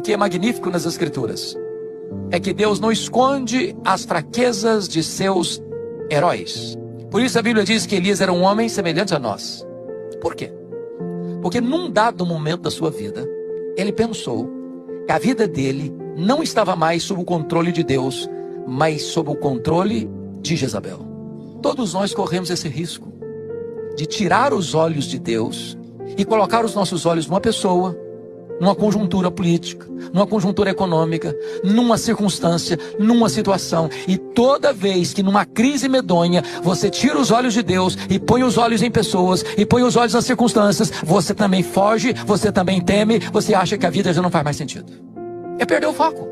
que é magnífico nas Escrituras é que Deus não esconde as fraquezas de seus heróis. Por isso a Bíblia diz que Elias era um homem semelhante a nós. Por quê? Porque num dado momento da sua vida, ele pensou que a vida dele não estava mais sob o controle de Deus, mas sob o controle de Jezabel. Todos nós corremos esse risco de tirar os olhos de Deus e colocar os nossos olhos numa pessoa, numa conjuntura política, numa conjuntura econômica, numa circunstância, numa situação. E toda vez que numa crise medonha você tira os olhos de Deus e põe os olhos em pessoas e põe os olhos nas circunstâncias, você também foge, você também teme, você acha que a vida já não faz mais sentido. É perder o foco.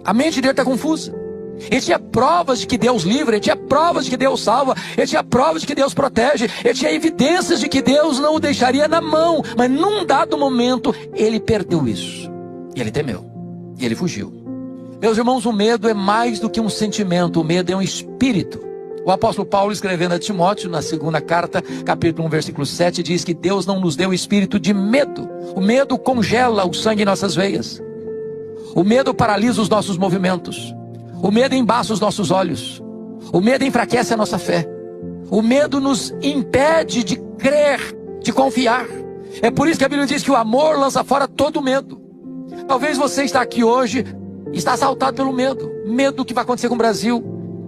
A mente dele está confusa. Ele tinha provas de que Deus livra, ele tinha provas de que Deus salva, ele tinha provas de que Deus protege, ele tinha evidências de que Deus não o deixaria na mão. Mas num dado momento ele perdeu isso. E ele temeu. E ele fugiu. Meus irmãos, o medo é mais do que um sentimento, o medo é um espírito. O apóstolo Paulo, escrevendo a Timóteo, na segunda carta, capítulo 1, versículo 7, diz que Deus não nos deu o espírito de medo. O medo congela o sangue em nossas veias. O medo paralisa os nossos movimentos. O medo embaça os nossos olhos. O medo enfraquece a nossa fé. O medo nos impede de crer, de confiar. É por isso que a Bíblia diz que o amor lança fora todo medo. Talvez você está aqui hoje e está assaltado pelo medo. Medo do que vai acontecer com o Brasil.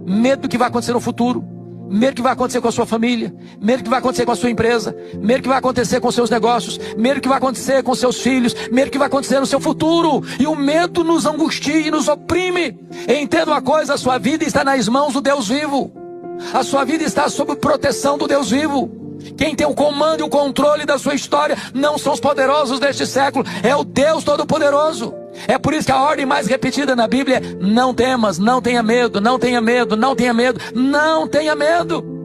Medo do que vai acontecer no futuro. Medo do que vai acontecer com a sua família. Medo do que vai acontecer com a sua empresa. Medo do que vai acontecer com os seus negócios. Medo do que vai acontecer com seus filhos. Medo do que vai acontecer no seu futuro. E o medo nos angustia e nos oprime. Entenda uma coisa, a sua vida está nas mãos do Deus vivo. A sua vida está sob proteção do Deus vivo. Quem tem o comando e o controle da sua história não são os poderosos deste século, é o Deus Todo-Poderoso. É por isso que a ordem mais repetida na Bíblia é: não temas, não tenha medo, não tenha medo, não tenha medo, não tenha medo.